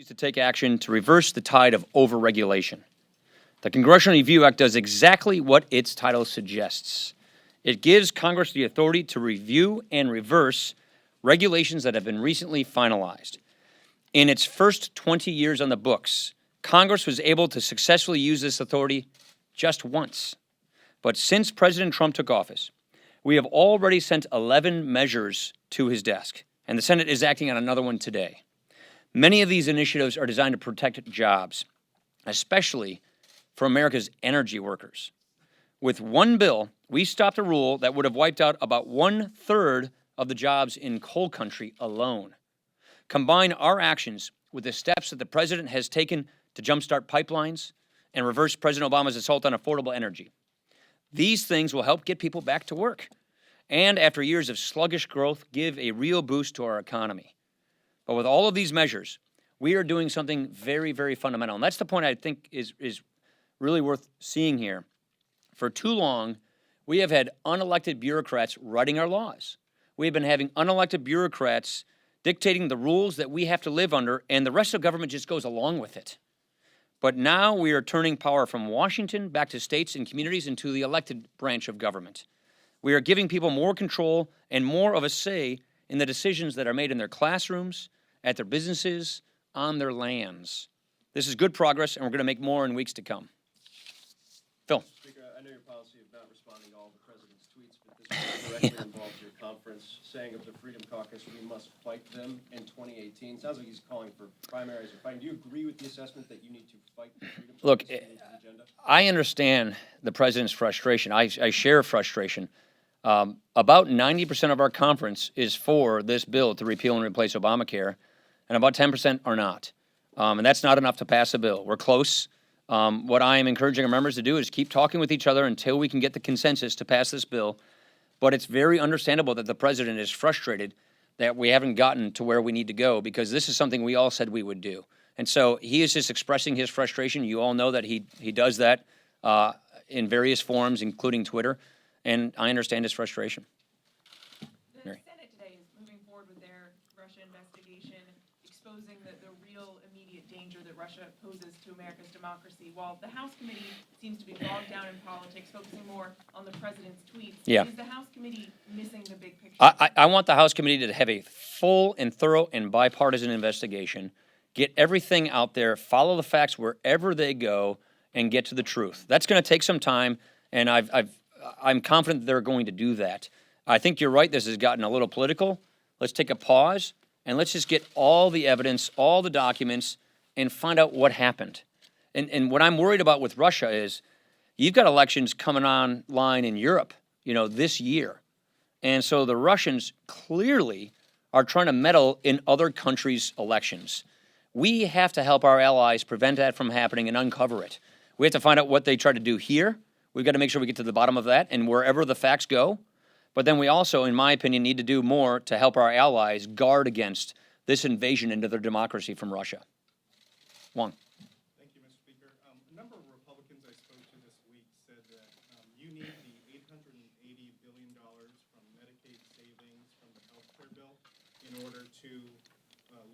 To take action to reverse the tide of overregulation. The Congressional Review Act does exactly what its title suggests. It gives Congress the authority to review and reverse regulations that have been recently finalized. In its first 20 years on the books, Congress was able to successfully use this authority just once. But since President Trump took office, we have already sent 11 measures to his desk, and the Senate is acting on another one today. Many of these initiatives are designed to protect jobs, especially for America's energy workers. With one bill, we stopped a rule that would have wiped out about 1/3 of the jobs in coal country alone. Combine our actions with the steps that the president has taken to jumpstart pipelines and reverse President Obama's assault on affordable energy. These things will help get people back to work, and after years of sluggish growth, give a real boost to our economy. But with all of these measures, we are doing something very, very fundamental. And that's the point I think is really worth seeing here. For too long, we have had unelected bureaucrats writing our laws. We've been having unelected bureaucrats dictating the rules that we have to live under, and the rest of government just goes along with it. But now we are turning power from Washington back to states and communities and to the elected branch of government. We are giving people more control and more of a say in the decisions that are made in their classrooms, at their businesses, on their lands. This is good progress, and we're going to make more in weeks to come. Phil. Speaker, I know your policy of not responding to all the president's tweets, but this directly involves your conference saying of the Freedom Caucus, we must fight them in 2018. Sounds like he's calling for primaries or fighting. Do you agree with the assessment that you need to fight the Freedom Caucus? Look, I understand the president's frustration. I share frustration. About 90% of our conference is for this bill to repeal and replace Obamacare, and about 10% are not. And that's not enough to pass a bill. We're close. What I am encouraging our members to do is keep talking with each other until we can get the consensus to pass this bill. But it's very understandable that the president is frustrated that we haven't gotten to where we need to go, because this is something we all said we would do. And so he is just expressing his frustration. You all know that he does that in various forms, including Twitter, and I understand his frustration. The Senate today is moving forward with their Russia investigation, exposing the real immediate danger that Russia poses to America's democracy, while the House committee seems to be bogged down in politics, focusing more on the president's tweets. Yeah. Is the House committee missing the big picture? I want the House committee to have a full and thorough and bipartisan investigation, get everything out there, follow the facts wherever they go, and get to the truth. That's going to take some time, and I'm confident they're going to do that. I think you're right. This has gotten a little political. Let's take a pause, and let's just get all the evidence, all the documents, and find out what happened. And what I'm worried about with Russia is you've got elections coming online in Europe, this year. And so the Russians clearly are trying to meddle in other countries' elections. We have to help our allies prevent that from happening and uncover it. We have to find out what they try to do here. We've got to make sure we get to the bottom of that and wherever the facts go. But then we also, in my opinion, need to do more to help our allies guard against this invasion into their democracy from Russia. Wong. Thank you, Mr. Speaker. A number of Republicans I spoke to this week said that you need the $880 billion from Medicaid savings from the health care bill in order to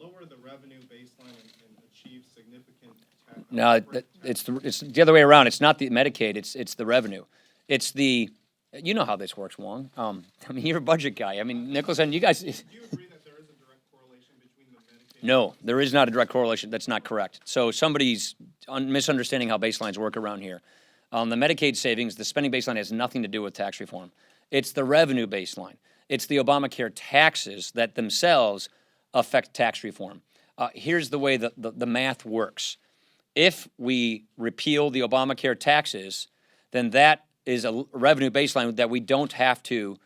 lower the revenue baseline and achieve significant tax. No, it's the other way around. It's not the Medicaid. It's the revenue. It's the, you know how this works, Wong. You're a budget guy. Nicholson, you guys. Do you agree that there is a direct correlation between the Medicaid? No, there is not a direct correlation. That's not correct. So somebody's misunderstanding how baselines work around here. The Medicaid savings, the spending baseline has nothing to do with tax reform. It's the revenue baseline. It's the Obamacare taxes that themselves affect tax reform. Here's the way the math works. If we repeal the Obamacare taxes, then that is a revenue baseline that we don't have to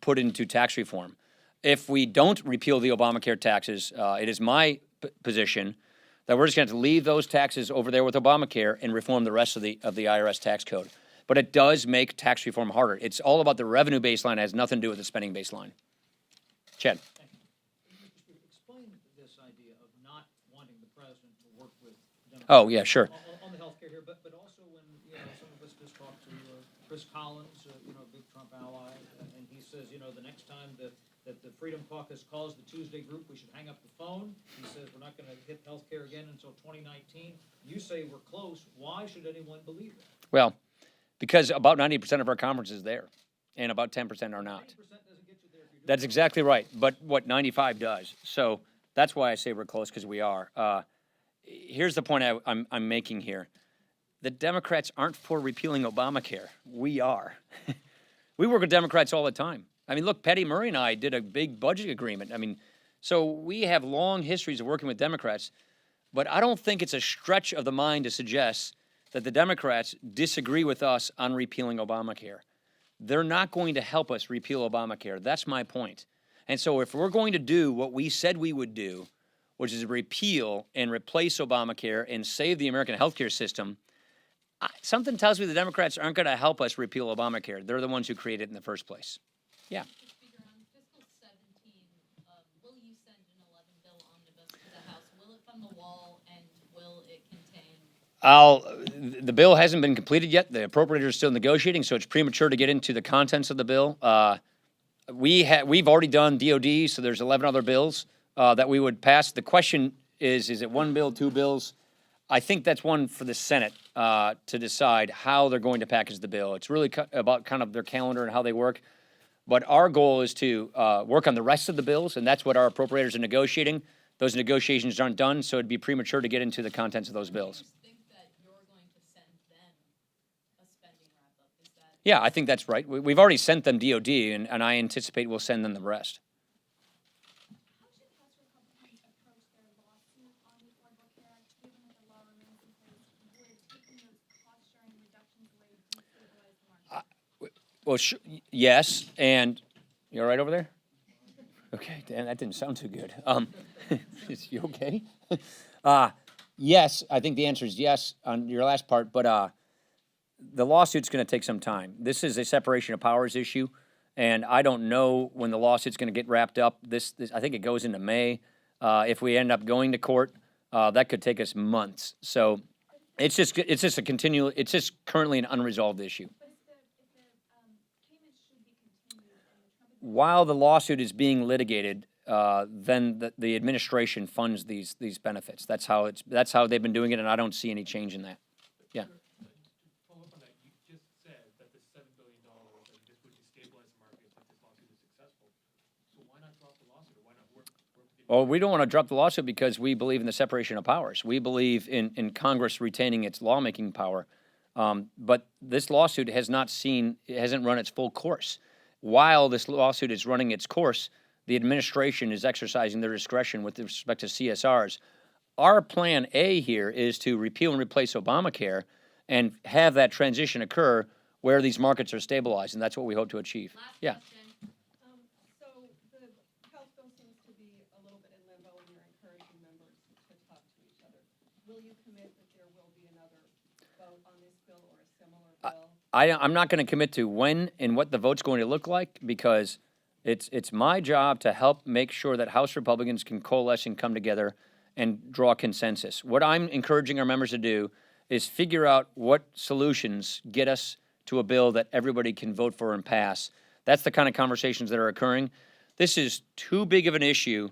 put into tax reform. If we don't repeal the Obamacare taxes, it is my position that we're just going to have to leave those taxes over there with Obamacare and reform the rest of the IRS tax code. But it does make tax reform harder. It's all about the revenue baseline. It has nothing to do with the spending baseline. Chad. Explain this idea of not wanting the president to work with Democrats Oh, yeah, sure. on the health care here, but also when some of us just talked to Chris Collins, a big Trump ally, and he says, the next time that the Freedom Caucus calls the Tuesday group, we should hang up the phone. He says we're not going to hit health care again until 2019. You say we're close. Why should anyone believe that? Well, because about 90% of our conference is there, and about 10% are not. 90% doesn't get you there if you do. That's exactly right. But what 95 does. So that's why I say we're close, because we are. Here's the point I'm making here. The Democrats aren't for repealing Obamacare. We are. We work with Democrats all the time. I mean, look, Patty Murray and I did a big budget agreement. I mean, so we have long histories of working with Democrats. But I don't think it's a stretch of the mind to suggest that the Democrats disagree with us on repealing Obamacare. They're not going to help us repeal Obamacare. That's my point. And so if we're going to do what we said we would do, which is repeal and replace Obamacare and save the American healthcare system, something tells me the Democrats aren't going to help us repeal Obamacare. They're the ones who created it in the first place. Yeah. Mr. Speaker, on fiscal 17, will you send an 11 bill omnibus to the House? Will it fund the wall, and will it contain? The bill hasn't been completed yet. The appropriators are still negotiating, so it's premature to get into the contents of the bill. We've already done DOD, so there's 11 other bills that we would pass. The question is it one bill, two bills? I think that's one for the Senate to decide how they're going to package the bill. It's really about kind of their calendar and how they work. But our goal is to work on the rest of the bills, and that's what our appropriators are negotiating. Those negotiations aren't done, so it'd be premature to get into the contents of those bills. Think that you're going to send them a spending wrap-up? Is that? Yeah, I think that's right. We've already sent them DOD, and I anticipate we'll send them the rest. How should House Republicans approach their lawsuit on the Affordable Care Act, given that the law remains in place? Would taking those cost-sharing reductions away destabilize the market? Well, yes, and you all right over there? Okay, Dan, that didn't sound too good. Is you okay? Yes, I think the answer is yes on your last part, but the lawsuit's going to take some time. This is a separation of powers issue, and I don't know when the lawsuit's going to get wrapped up. This I think it goes into May. If we end up going to court, that could take us months. So it's just a continual. It's just currently an unresolved issue. But if the payments should be continued and the Trump While the lawsuit is being litigated, then the administration funds these benefits. That's how they've been doing it, and I don't see any change in that. Yeah. Follow up on that, you just said that the $7 billion, that this would destabilize the market if this lawsuit is successful. So why not drop the lawsuit, or why not work Well, we don't want to drop the lawsuit because we believe in the separation of powers. We believe in Congress retaining its lawmaking power. But this lawsuit hasn't run its full course. While this lawsuit is running its course, the administration is exercising their discretion with respect to CSRs. Our plan A here is to repeal and replace Obamacare and have that transition occur where these markets are stabilized, and that's what we hope to achieve. Last Yeah. question. So the House bill seems to be a little bit in limbo, and you're encouraging members to talk to each other. Will you commit that there will be another vote on this bill or a similar bill? I'm not going to commit to when and what the vote's going to look like because it's my job to help make sure that House Republicans can coalesce and come together and draw consensus. What I'm encouraging our members to do is figure out what solutions get us to a bill that everybody can vote for and pass. That's the kind of conversations that are occurring. This is too big of an issue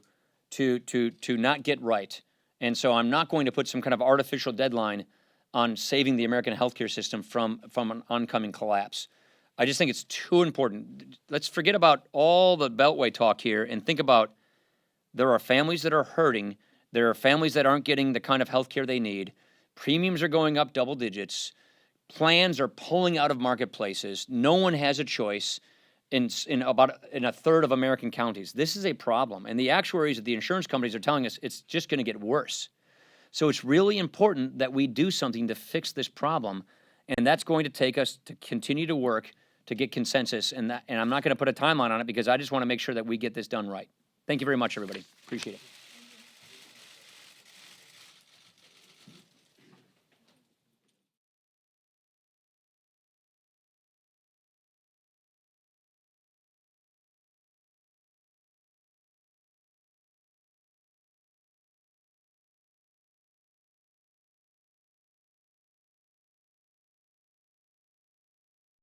to not get right. And so I'm not going to put some kind of artificial deadline on saving the American healthcare system from an oncoming collapse. I just think it's too important. Let's forget about all the Beltway talk here and think about there are families that are hurting. There are families that aren't getting the kind of health care they need. Premiums are going up double digits. Plans are pulling out of marketplaces. No one has a choice in a third of American counties. This is a problem. And the actuaries at the insurance companies are telling us it's just going to get worse. So it's really important that we do something to fix this problem. And that's going to take us to continue to work to get consensus. And I'm not going to put a timeline on it because I just want to make sure that we get this done right. Thank you very much, everybody. Appreciate it.